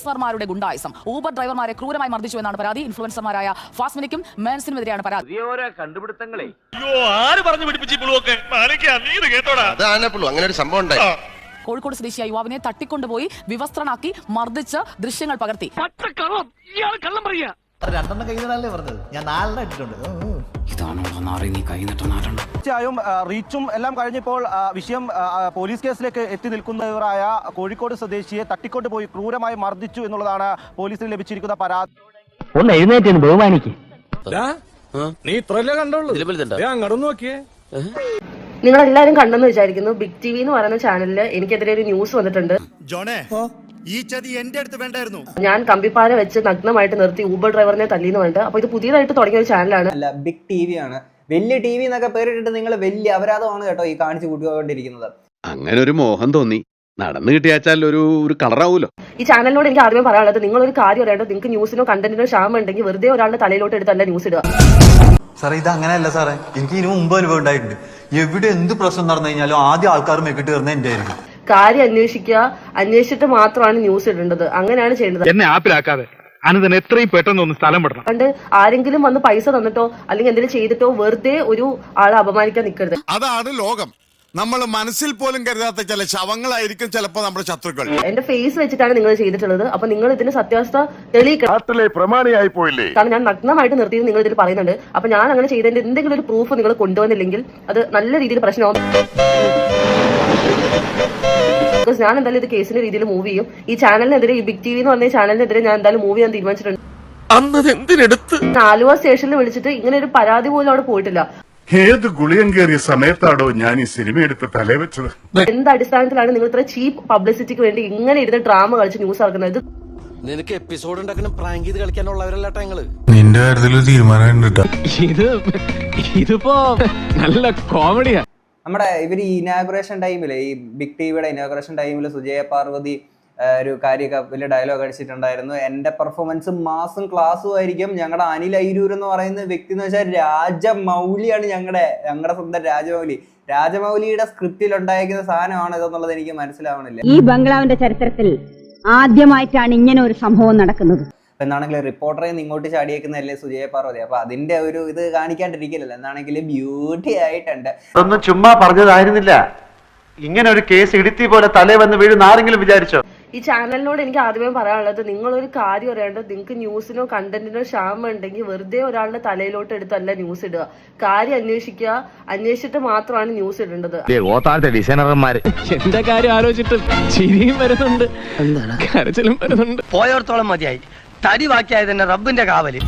ഇൻഫ്ലുവൻസർമാരുടെ ഗുണ്ടായിസം. Uber ഡ്രൈവർമാരെ ക്രൂരമായി മർദ്ദിച്ചു എന്നാണ് പരാതി. ഇൻഫ്ലുവൻസർമാരായ ഫാസ്മിനിക്കും മേൻസിനുമെതിരെയാണ് പരാതി. കണ്ടുപിടുത്തങ്ങളെ കോഴിക്കോട് സ്വദേശിയായ യുവാവിനെ തട്ടിക്കൊണ്ടുപോയി വിവസ്ത്രനാക്കി മർദ്ദിച്ച് ദൃശ്യങ്ങൾ പകർത്തി. തീർച്ചയായും റീച്ചും എല്ലാം കഴിഞ്ഞപ്പോൾ വിഷയം പോലീസ് കേസിലേക്ക് എത്തി നിൽക്കുന്നവരായ കോഴിക്കോട് സ്വദേശിയെ തട്ടിക്കൊണ്ടുപോയി ക്രൂരമായി മർദ്ദിച്ചു എന്നുള്ളതാണ് പോലീസിന് ലഭിച്ചിരിക്കുന്ന പരാതി. ഒന്ന് എഴുന്നേറ്റ് ബഹുമാനിക്ക്. നീ ഇത്രല്ലേ കണ്ടോളൂ, അങ്ങോട്ട് നോക്കിയേ. നിങ്ങൾ എല്ലാവരും കണ്ടെന്ന് വിചാരിക്കുന്നു. ബിഗ് ടി വി എന്ന് പറയുന്ന ചാനലിൽ എനിക്കെതിരെ ഒരു ന്യൂസ് വന്നിട്ടുണ്ട്. ജോണേ, ഈ ചതി എന്റെ അടുത്ത് വേണ്ടായിരുന്നു. ഞാൻ കമ്പിപ്പാര വെച്ച് നഗ്നമായിട്ട് നിർത്തി ഊബർ ഡ്രൈവറിനെ തല്ലിന്ന് വേണ്ട. അപ്പൊ ഇത് പുതിയതായിട്ട് തുടങ്ങിയ ഒരു ചാനലാണ്. അല്ല, ബിഗ് ടി വി ആണ്. വലിയ ടി വി എന്നൊക്കെ പേരിട്ടിട്ട് നിങ്ങൾ വലിയ അപരാധമാണ് കേട്ടോ ഈ കാണിച്ചു കൂട്ടിക്കൊണ്ടിരിക്കുന്നത്. അങ്ങനെ ഒരു മോഹം തോന്നി നടന്നു കിട്ടിയാച്ചാൽ ഒരു കളറാവൂലോ. ഈ ചാനലിനോട് എനിക്ക് ആദ്യമേ പറയാനുള്ളത്, നിങ്ങളൊരു കാര്യം അറിയേണ്ടത്, നിങ്ങൾക്ക് ന്യൂസിനോ കണ്ടന്റിനോ ക്ഷാമം ഉണ്ടെങ്കിൽ വെറുതെ ഒരാളുടെ തലയിലോട്ട് എടുത്തല്ല ന്യൂസ് ഇടുക. സാറേ, ഇത് അങ്ങനെയല്ല സാറേ. എനിക്ക് ഇതിനു മുമ്പ് അനുഭവം ഉണ്ടായിട്ടുണ്ട്. എവിടെ എന്ത് പ്രശ്നം നടന്നു കഴിഞ്ഞാലും ആദ്യം ആൾക്കാർ മെക്കിട്ട് കയറുന്ന എന്റെ ആയിരിക്കും. കാര്യം അന്വേഷിക്കുക, അന്വേഷിച്ചിട്ട് മാത്രമാണ് ന്യൂസ് ഇടേണ്ടത്. അങ്ങനെയാണ് ചെയ്യേണ്ടത്. എന്നെ ആപ്പിലാക്കാതെ അനന്തന് എത്രയും പെട്ടെന്ന് ഒന്ന് സ്ഥലം പെടണം. പണ്ട് ആരെങ്കിലും വന്ന് പൈസ തന്നിട്ടോ അല്ലെങ്കിൽ എന്തെങ്കിലും ചെയ്തിട്ടോ വെറുതെ ഒരു ആളെ അപമാനിക്കാൻ നിൽക്കരുത്. അതാണ് ലോകം. നമ്മൾ മനസ്സിൽ പോലും കരുതാത്ത ചില ശവങ്ങളായിരിക്കും ചിലപ്പോ നമ്മുടെ ശത്രുക്കൾ. എന്റെ ഫേസ് വെച്ചിട്ടാണ് നിങ്ങൾ ചെയ്തിട്ടുള്ളത്. അപ്പൊ നിങ്ങൾ ഇതിന് സത്യാവസ്ഥ തെളിയിക്കണം. പ്രമാണിയായി പോയില്ലേ? കാരണം ഞാൻ നഗ്നമായിട്ട് നിർത്തിയത് നിങ്ങൾ ഇതിൽ പറയുന്നുണ്ട്. അപ്പൊ ഞാൻ അങ്ങനെ ചെയ്തതിന്റെ എന്തെങ്കിലും ഒരു പ്രൂഫ് നിങ്ങൾ കൊണ്ടുവന്നില്ലെങ്കിൽ അത് നല്ല രീതിയിൽ പ്രശ്നമാവും. ഞാൻ എന്തായാലും ഇത് കേസിന്റെ രീതിയിൽ മൂവ് ചെയ്യും. ഈ ചാനലിനെതിരെ, ഈ ബിഗ് ടി വി എന്ന് പറഞ്ഞ ചാനലിനെതിരെ ഞാൻ എന്തായാലും മൂവ് ചെയ്യാൻ തീരുമാനിച്ചിട്ടുണ്ട്. ആലുവ സ്റ്റേഷനിൽ വിളിച്ചിട്ട് ഇങ്ങനെ ഒരു പരാതി പോലും അവിടെ പോയിട്ടില്ല. ഏത് ഗുളിയം കയറിയ സമയത്താണോ ഞാൻ ഈ സിനിമ എടുത്ത് തലേ വെച്ചത്? എന്ത് അടിസ്ഥാനത്തിലാണ് നിങ്ങൾ ഇത്ര ചീപ്പ് പബ്ലിസിറ്റിക്ക് വേണ്ടി ഇങ്ങനെ ഇരുന്ന് ഡ്രാമ കളിച്ച് ന്യൂസ് ഇറക്കുന്നത്? നിനക്ക് എപ്പിസോഡ് ഉണ്ടാക്കണം, പ്രാങ്ക് ചെയ്ത് കളിക്കാനുള്ളവരല്ലാട്ടാ ഞങ്ങള്. നിന്റെ കാര്യത്തിൽ തീരുമാനം ഇതിപ്പോ നല്ല കോമഡിയാ. നമ്മുടെ ഇവർ ഈ ഇനാഗുറേഷൻ ടൈമില്, ഈ ബിഗ് ടി വിയുടെ ഇനാഗുറേഷൻ ടൈമിൽ സുജയ പാർവതി ഒരു കാര്യമൊക്കെ വലിയ ഡയലോഗ് അടിച്ചിട്ടുണ്ടായിരുന്നു. എന്റെ പെർഫോമൻസ് മാസും ക്ലാസ്സും ആയിരിക്കും. ഞങ്ങളുടെ അനിൽ അയിരൂർ എന്ന് പറയുന്ന വ്യക്തി എന്ന് വെച്ചാൽ രാജമൗലിയാണ്. ഞങ്ങളുടെ സ്വന്തം രാജമൗലിയുടെ സ്ക്രിപ്റ്റിൽ ഉണ്ടായിരിക്കുന്ന സാധനമാണ് ഇതെന്നുള്ളത് എനിക്ക് മനസ്സിലാവണില്ല. ഈ ബംഗ്ലാവിന്റെ ചരിത്രത്തിൽ ആദ്യമായിട്ടാണ് ഇങ്ങനെ ഒരു സംഭവം നടക്കുന്നത്. എന്നാണെങ്കിൽ റിപ്പോർട്ടറെ ഇങ്ങോട്ട് ചാടിയേക്കുന്നതല്ലേ സുജയ പാർവതി. അപ്പൊ അതിന്റെ ഒരു ഇത് കാണിക്കാണ്ടിരിക്കില്ലല്ലോ. എന്നാണെങ്കിൽ ബ്യൂട്ടി ആയിട്ടുണ്ട്. അതൊന്നും ചുമ്മാ പറഞ്ഞതായിരുന്നില്ല. ഇങ്ങനെ ഒരു കേസ് ഇടുത്തി പോലെ തലേ വന്ന് വീഴുന്ന ആരെങ്കിലും വിചാരിച്ചോ? ഈ ചാനലിനോട് എനിക്ക് ആദ്യമേ പറയാനുള്ളത്, നിങ്ങളൊരു കാര്യം അറിയേണ്ടത്, നിങ്ങൾക്ക് ന്യൂസിനോ കണ്ടന്റിനോ ക്ഷാമം ഉണ്ടെങ്കിൽ വെറുതെ ഒരാളുടെ തലയിലോട്ട് എടുത്തല്ല ന്യൂസ് ഇടുക. കാര്യം അന്വേഷിക്കുക, അന്വേഷിച്ചിട്ട് മാത്രമാണ് ന്യൂസ് ഇടേണ്ടത്. ഡിസൈനർമാര് എന്റെ കാര്യം ആലോചിച്ചിട്ട് ചിരിയും വരുന്നുണ്ട്, കരച്ചിലും വരുന്നുണ്ട്. പോയോർത്തോളം മതിയായി. തടി ബാക്കിയായത് തന്നെ റബ്ബിന്റെ കാവല്.